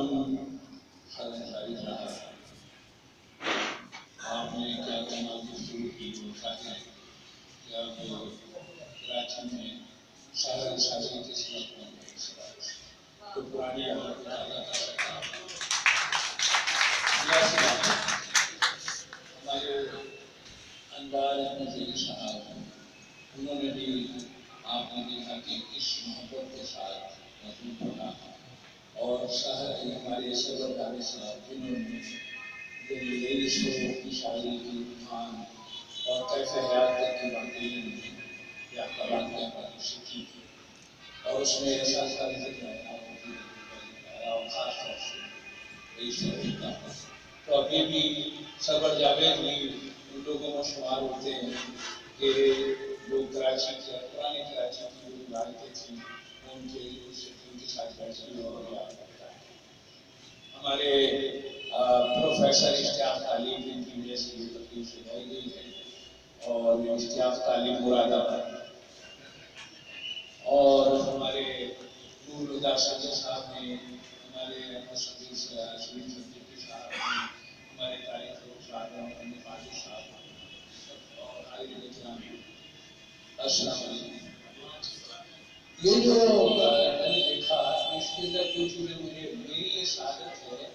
محترم خزانچاری صاحب، آپ نے کیا کمال گفتگو کی، وہ چاہتے ہیں کہ اب کراچی میں شہر سازی کے ساتھ تو پرانی عادت کو تازہ کر سکتا ہے۔ ہمارے انوار احمد صاحب، انہوں نے بھی آپ نے دیکھا کہ اس محبت کے ساتھ مضمون پڑھا، اور ہمارے صدر دانے صاحب جنہوں نے لیلی سرور کی شاعری کی طوفان اور کیف حیات کی باتیں یا اخبارات کی باتیں سیکھی، اور اس میں ایسا ذکر ہے اور خاص طور سے رئیس سرور کا، تو ابھی بھی سرور جاوید بھی ان لوگوں میں شمار ہوتے ہیں کہ جو کراچی کے پرانے کراچی کی جو عمارتیں تھیں ان کے ساتھ بیٹھے اور ہمارے پروفیسر اشتیاق تعلیم ان کی وجہ سے یہ تقریب سجائی گئی ہے، اور اشتیاق تعلیم مراد آباد، اور ہمارے نور الہدا سید صاحب نے، ہمارے شریف صدیقی صاحب نے، ہمارے تاریخ صاحب محمد فاضل صاحب اور حاضرین کرام، السلام علیکم۔ یہ جو میں نے دیکھا اس کے اندر کچھ میری یہ سعادت ہے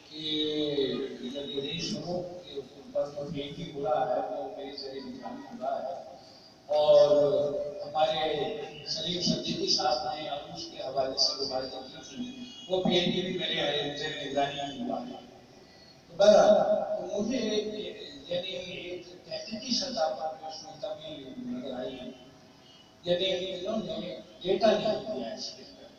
کہ جب یہ شروع کے اوپر ایک ہی برا ہے وہ میرے ذریعے نگرانی ہوا ہے، اور ہمارے سلیم صدیقی صاحب نے اس کے حوالے سے جو باتیں کی تھی وہ پی ایچ ڈی بھی میرے ذریعے نگرانی ہوا ہے۔ بہرحال مجھے یعنی ایک تحقیقی سطح پر اس میں کمی نظر آئی ہے، یعنی انہوں نے ڈیٹا نہیں دیا اس کے اندر،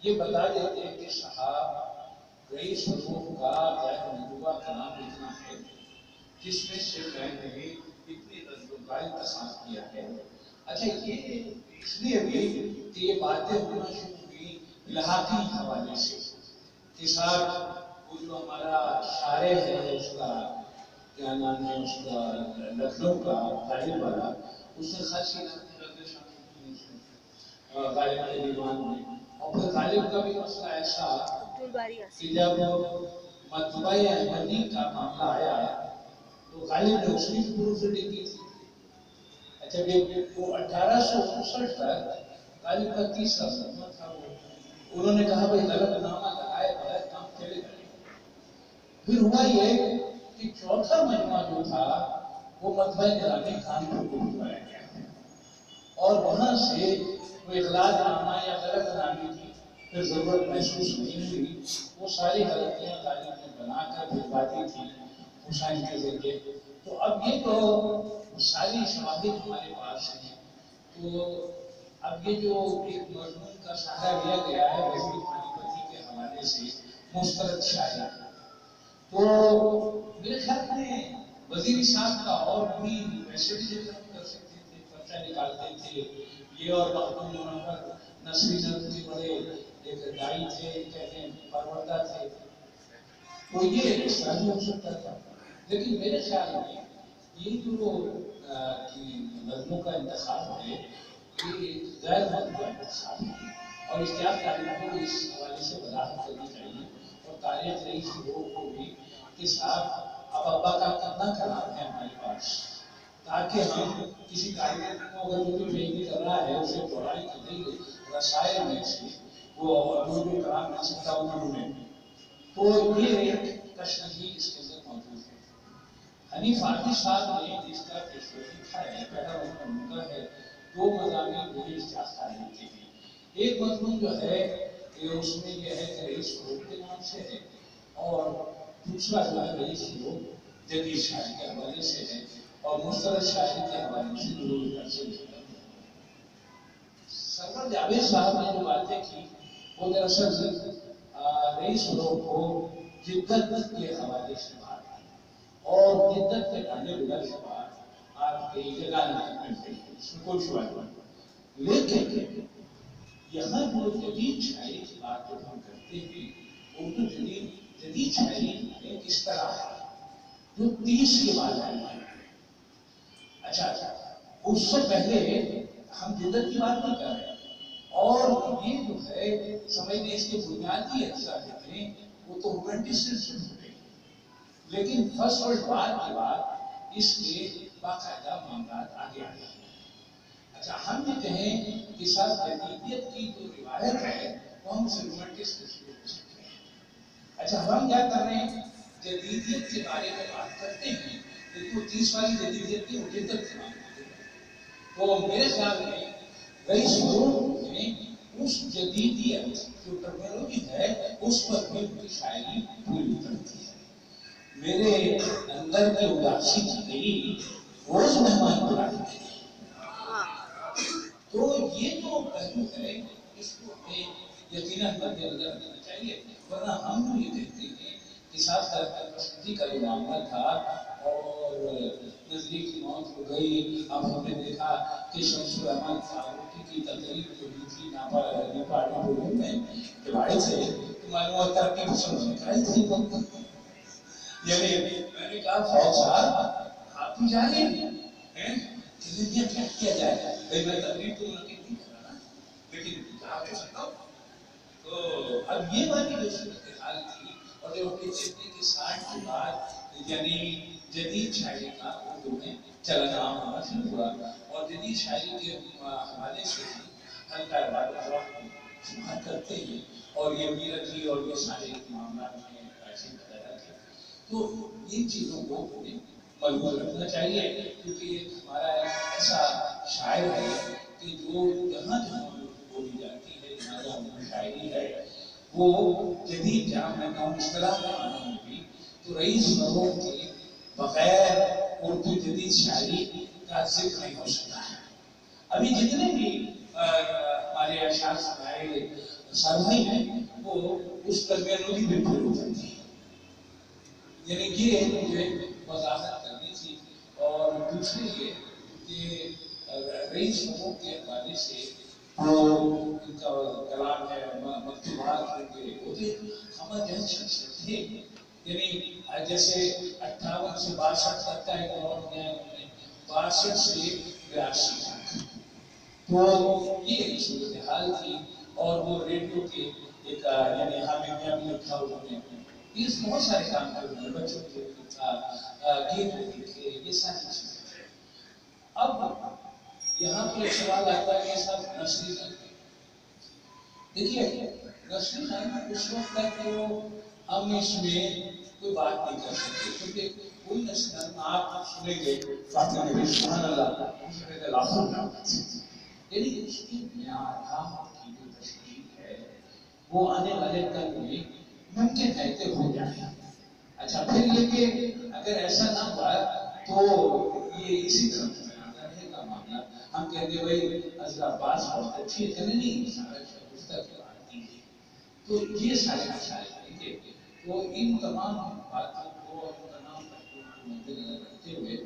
یہ بتا دیتے ہیں کہ صاحب رئیس حقوق کا غیر مجموعہ کلام اتنا ہے جس میں سے میں نے اتنی نظم کا انتخاب کیا ہے۔ اچھا یہ اس لیے بھی کہ یہ باتیں ہونا شروع ہوئی الہاقی حوالے سے کہ صاحب وہ جو ہمارا شاعر ہے اس کا کیا نام ہے اس کا لکھنؤ کا غالب والا، اس نے خاصی غالب کے دیوان میں، اور پھر غالب کا بھی مسئلہ ایسا کہ جب مطبع احمدی کا معاملہ آیا تو غالب نے اس کی پروف ریڈنگ کی تھی۔ اچھا وہ 1859 تک غالب کا 30 سال تھا، انہوں نے کہا بھائی غلط نامہ لگائے بغیر کام چلے گا۔ پھر ہوا یہ کہ چوتھا مجموعہ جو تھا وہ مطبع نظامی کانپور کو بھجوایا گیا، اور وہاں سے کوئی اغلاط نامہ یا غلط نامی کی پھر ضرورت محسوس نہیں ہوئی، وہ ساری غلطیاں غالب نے بنا کر بھجوا دی تھی حسین کے ذریعے۔ تو اب یہ تو ساری شواہد ہمارے پاس ہیں، تو اب یہ جو ایک مضمون کا سہارا لیا گیا ہے وزیر پانی پتی کے حوالے سے مسترد شاعری، تو میرے خیال میں وزیر صاحب کا اور بھی ویسے بھی ذکر کر سکتے تھے، پرچہ نکالتے تھے، یہ اور مخدوم منور نصری نظم کے بڑے ایک دائی تھے، کہتے ہیں پروردہ تھے، تو یہ اس طرح ہو سکتا تھا۔ لیکن میرے خیال میں یہ جو نظموں کا انتخاب ہے یہ غیر مطبوع انتخاب ہے، اور اشتیاق تعلیم کو اس حوالے سے وضاحت کرنی چاہیے، اور تاریخ رئیس لوگوں کو بھی کہ صاحب اب ابا کا کتنا کلام ہے ہمارے پاس، تاکہ ہم کسی کاریگر کو اگر جو بھی کر رہا ہے اسے چوڑائی کی گئی رسائل میں سے وہ جو کلام مل سکتا انہوں نے، تو یہ ایک کشمکش اس کے اندر موجود ہے۔ حنیف عابدی صاحب نے جس کا لکھا ہے پہلا مضمون کا ہے، دو مضامین مجھے اشتیاق تعلیم کے لیے، ایک مضمون جو ہے اس میں یہ ہے کہ رئیس فروغ کے نام سے ہے، اور دوسرا جو ہے رئیس فروغ جدید شاعری کے حوالے سے ہے، اور مسترد شاعری کے حوالے سے ضرور کر سے سرور جاوید صاحب نے جو باتیں کی وہ دراصل رئیس فروغ کو جدت کے حوالے سے بات کی، اور جدت کے ڈالے بغیر سے بات آپ کے جگہ نہیں کرتے، اس میں کوئی شبہ نہیں، لیکن یہاں جو جدید شاعری کی بات جو ہم کرتے ہیں اردو جدید شاعری میں کس طرح ہے جو 30 کے بعد آئی ہے۔ اچھا اس سے پہلے ہم جدت کی بات نہیں کر رہے، اور اور یہ جو ہے سمجھنے اس کے بنیادی اجزاء جو ہیں وہ تو رومانٹسزم سے ہوتے ہیں، لیکن فرسٹ ورلڈ وار کے بعد اس کے باقاعدہ معاملات آگے آ گئے۔ اچھا ہم یہ کہیں کہ سر جدیدیت کی جو روایت ہے وہ ہم اسے رومانٹسزم سے ہو سکتے ہیں۔ اچھا ہم کیا کر رہے ہیں، جدیدیت کے بارے میں بات کرتے ہیں، لیکن وہ 30 والی جدیدیت کی مجدد کے بارے میں تو میرے خیال میں رئیس ملوک نے اس جدیدیت جو ٹرمینولوجی ہے اس پر بھی ان کی شاعری پوری کرتی ہے۔ میرے اندر کی اداسی کی گئی روز مہمان بلانے کے لیے، تو یہ جو پہلو ہے اس کو ہمیں یقیناً مد نظر رکھنا چاہیے، ورنہ ہم یہ دیکھتے ہیں کہ ساتھ پسندی کا جو معاملہ تھا اور نزدیک کی موت ہو گئی۔ اب ہم نے دیکھا کہ شمس الرحمن فاروقی کی تقریر جو ہوئی تھی نیپال میں جب آئے تھے تو معلومات ترقی پسند ہونے کا تھی، یعنی میں نے کہا فوج صاحب آپ بھی جائیں کیا کیا جائے، میں تقریر تو منعقد نہیں کر رہا نا، لیکن کہا کر سکتا ہوں۔ تو اب یہ والی جو صورتحال تھی اور جو اپنے چہرے کے 60 کے بعد یعنی جدید شاعری کا اردو میں چلن عام ہونا شروع ہوا، اور جدید شاعری کے حوالے سے ہلکا شمار کرتے ہیں اور یہ میرٹھی اور یہ سارے معاملات میں ایسے پیدا کیا، تو ان چیزوں کو ہمیں ملحوظ رکھنا چاہیے، کیونکہ یہ ہمارا ایسا شاعر ہے کہ جو جہاں جہاں بولی جاتی ہے، جہاں جہاں شاعری ہے وہ جدید جہاں میں کہوں اصطلاح کے معنوں میں بھی تو رئیس ملوک کے بغیر اردو جدید شاعری کا ذکر نہیں ہو سکتا ہے۔ ابھی جتنے بھی ہمارے اشعار سنائے سرمائی ہیں وہ اس ٹرمینولوجی میں فالو کرتی ہیں، یعنی یہ مجھے وضاحت کرنی تھی۔ اور دوسری یہ کہ رئیس ملوک کے حوالے سے جو ان کا کلام ہے مکتوبات کے ہوتے ہمیں جہاں شخصیت تھے، یعنی جیسے 58 سے 62 تک کا ایک دور ہے، 62 سے 82 تک، تو یہ صورتحال تھی۔ اور وہ ریڈیو کے ایک یعنی حامیہ بھی لکھا انہوں نے، اس بہت سارے کام کر رہے ہیں، بچوں کے گیت لکھے، یہ ساری چیزیں۔ اب یہاں پر ایک سوال آتا ہے کہ صاحب نسلی جنگ، دیکھیے نسلی جنگ اس وقت تک تو ہم اس میں کوئی بات نہیں کر سکتے، کیونکہ کوئی نسلی جنگ آپ سنیں گے فاطمہ نبی سبحان اللہ دوسرے کے لاکھوں میں یعنی اس کی معیار کی جو تشکیل ہے وہ آنے والے کل میں ممکن ہے کہ ہو جائے۔ اچھا پھر یہ کہ اگر ایسا نہ ہوا تو یہ اسی طرح آتا رہے گا معاملہ، ہم کہیں گے بھائی حضرت عباس بہت اچھی ہے، نہیں سارا اس تک آتی ہے، تو یہ سارے مسائل ہیں کہ تو ان تمام باتوں کو اور تمام باتوں کو مد نظر رکھتے ہوئے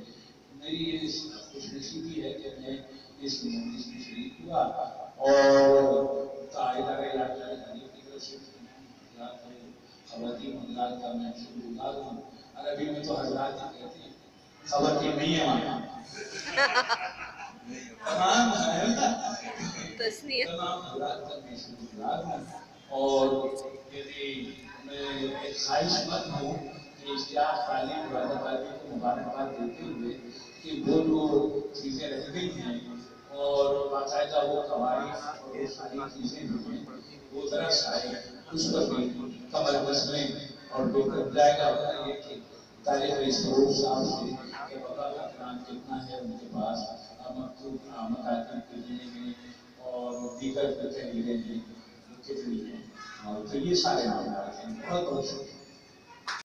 میری یہ خوش نصیبی ہے کہ میں اس مجلس میں شریک ہوا، اور ادارہ علاقائی تعلیم کی طرف سے خواتین حضرات کا میں شکر گزار ہوں۔ عربی میں تو حضرات ہی کہتے ہیں، خواتین نہیں ہے وہاں، تمام حضرات کا میں شکر گزار ہوں، اور یعنی میں ایک خواہش مند ہوں کہ اشتیاق تعلیم وعدہ تعلیم کو مبارکباد دیتے ہوئے کہ وہ جو چیزیں رہ گئی ہیں اور باقاعدہ وہ قواعد اور وہ ساری چیزیں جو ہیں وہ ذرا سائے اس پر بھی کمر بسمیں اور بہتر جائے گا۔ یہ کہ طالب رئیس فروغ صاحب سے کہ وقت کا قرآن کتنا ہے ان کے پاس مکتوب مکاتب کتنے ہیں اور دیگر تحریریں ہیں کتنی ہیں، اور تو یہ سارے معاملات ہیں۔ بہت بہت شکریہ۔